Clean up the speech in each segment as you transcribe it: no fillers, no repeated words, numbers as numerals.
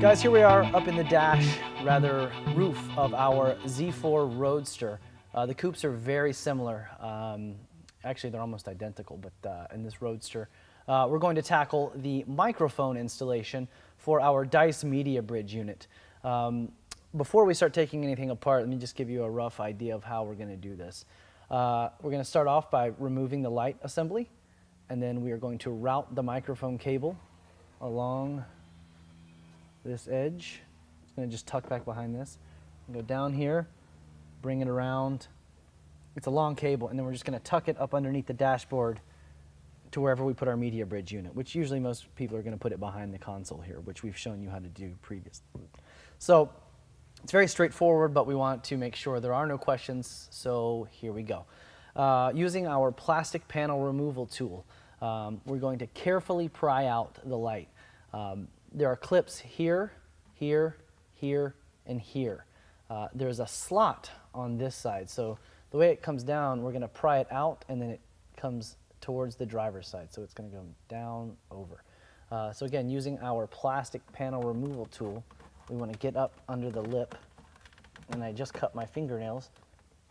Guys, here we are up in the dash, rather roof of our Z4 Roadster. The coupes are very similar. Actually, they're almost identical, but in this Roadster, we're going to tackle the microphone installation for our Dice Media Bridge unit. Before we start taking anything apart, let me just give you a rough idea of how we're going to do this. We're going to start off by removing the light assembly, and then we are going to route the microphone cable along this edge. It's going to just tuck back behind this. Go down here, bring it around. It's a long cable, and then we're just going to tuck it up underneath the dashboard to wherever we put our media bridge unit, which usually most people are going to put it behind the console here, which we've shown you how to do previously. So it's very straightforward, but we want to make sure there are no questions, so here we go. Using our plastic panel removal tool, we're going to carefully pry out the light. There are clips here, here, here, and here. There's a slot on this side, so the way it comes down, we're going to pry it out, and then it comes towards the driver's side, so it's going to go down, over. So again, using our plastic panel removal tool, we want to get up under the lip, and I just cut my fingernails,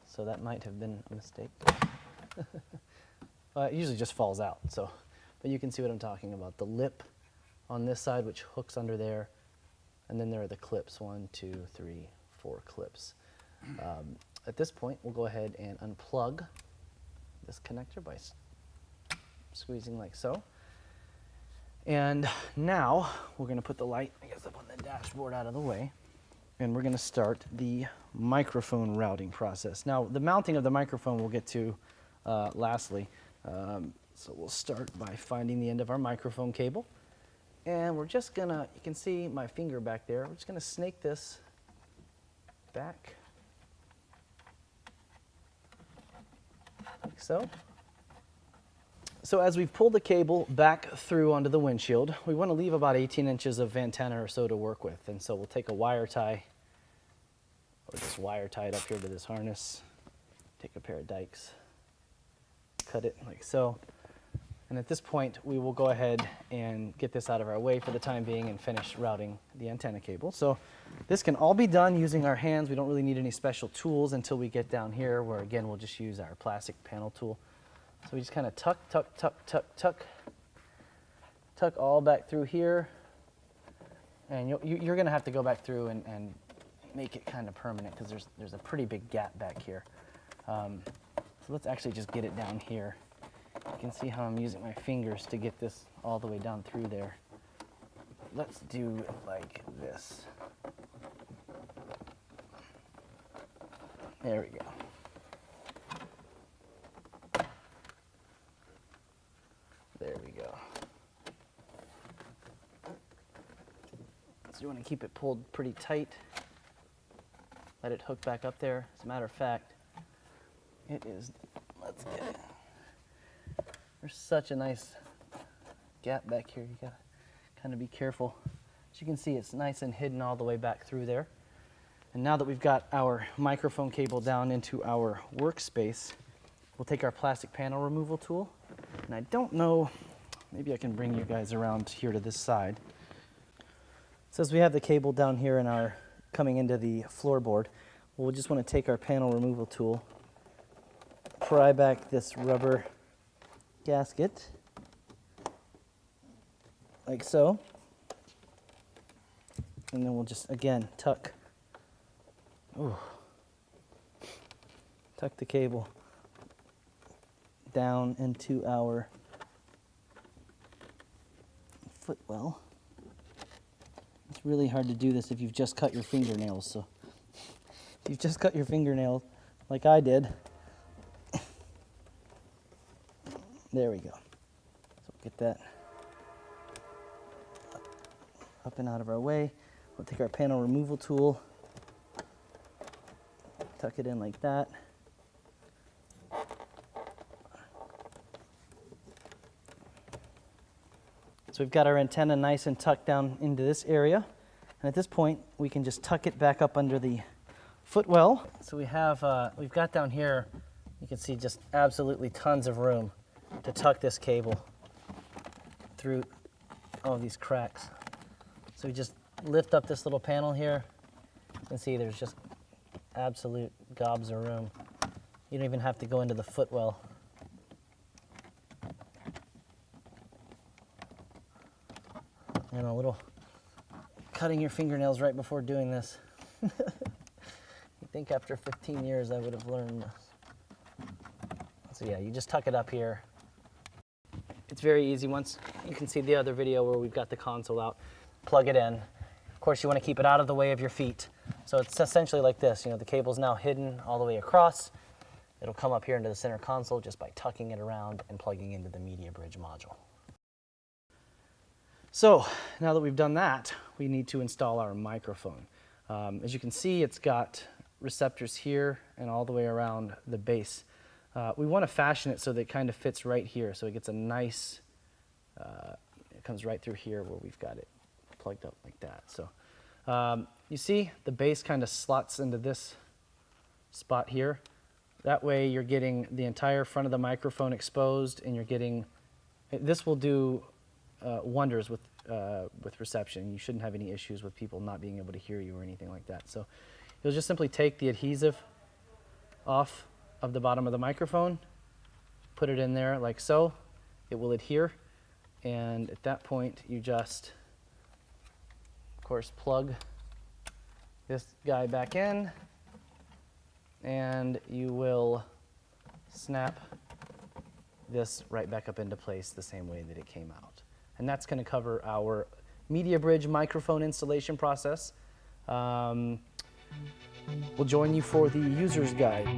so that might have been a mistake. It usually just falls out, so, but you can see what I'm talking about. The lip on this side, which hooks under there, and then there are the clips, 1, 2, 3, 4 clips. At this point, we'll go ahead and unplug this connector by squeezing like so. And now we're going to put the light, I guess, up on the dashboard out of the way, and we're going to start the microphone routing process. Now, the mounting of the microphone we'll get to lastly. So we'll start by finding the end of our microphone cable. And we're just gonna, you can see my finger back there, we're just gonna snake this back, like so. So as we've pulled the cable back through onto the windshield, we want to leave about 18 inches of antenna or so to work with. And so we'll take a wire tie, or just wire tie it up here to this harness, take a pair of dikes, cut it like so. And at this point, we will go ahead and get this out of our way for the time being and finish routing the antenna cable. So this can all be done using our hands. We don't really need any special tools until we get down here, where again, we'll just use our plastic panel tool. So we just kind of tuck, tuck, tuck, tuck, tuck, tuck all back through here. And you're going to have to go back through and make it kind of permanent, because there's a pretty big gap back here. So let's actually just get it down here. You can see how I'm using my fingers to get this all the way down through there. Let's do it like this. There we go. There we go. So you want to keep it pulled pretty tight. Let it hook back up there. As a matter of fact, it is, let's get it. There's such a nice gap back here. You gotta kind of be careful. As you can see, it's nice and hidden all the way back through there. And now that we've got our microphone cable down into our workspace, we'll take our plastic panel removal tool. And I don't know, maybe I can bring you guys around here to this side. So as we have the cable down here in our, coming into the floorboard, we'll just want to take our panel removal tool, pry back this rubber gasket, like so, and then we'll just, again, tuck the cable down into our footwell. It's really hard to do this if you've just cut your fingernails, so if you've just cut your fingernails like I did, there we go. So we'll get that up and out of our way. We'll take our panel removal tool, tuck it in like that. So we've got our antenna nice and tucked down into this area. And at this point, we can just tuck it back up under the footwell. So we have, we've got down here, you can see just absolutely tons of room to tuck this cable through all these cracks. So we just lift up this little panel here, you can see there's just absolute gobs of room. You don't even have to go into the footwell. And a little cutting your fingernails right before doing this. You think after 15 years I would have learned this. So yeah, you just tuck it up here. It's very easy. Once you can see the other video where we've got the console out, plug it in. Of course, you want to keep it out of the way of your feet. So it's essentially like this. You know, the cable's now hidden all the way across. It'll come up here into the center console just by tucking it around and plugging into the media bridge module. So now that we've done that, we need to install our microphone. As you can see, it's got receptors here and all the way around the base. We want to fashion it so that it kind of fits right here, so it gets a nice, it comes right through here where we've got it plugged up like that. So you see the base kind of slots into this spot here. That way you're getting the entire front of the microphone exposed, and you're getting, this will do wonders with reception. You shouldn't have any issues with people not being able to hear you or anything like that. So you'll just simply take the adhesive off of the bottom of the microphone, put it in there like so. It will adhere, and at that point you just, of course, plug this guy back in, and you will snap this right back up into place the same way that it came out. And that's going to cover our media bridge microphone installation process. We'll join you for the user's guide.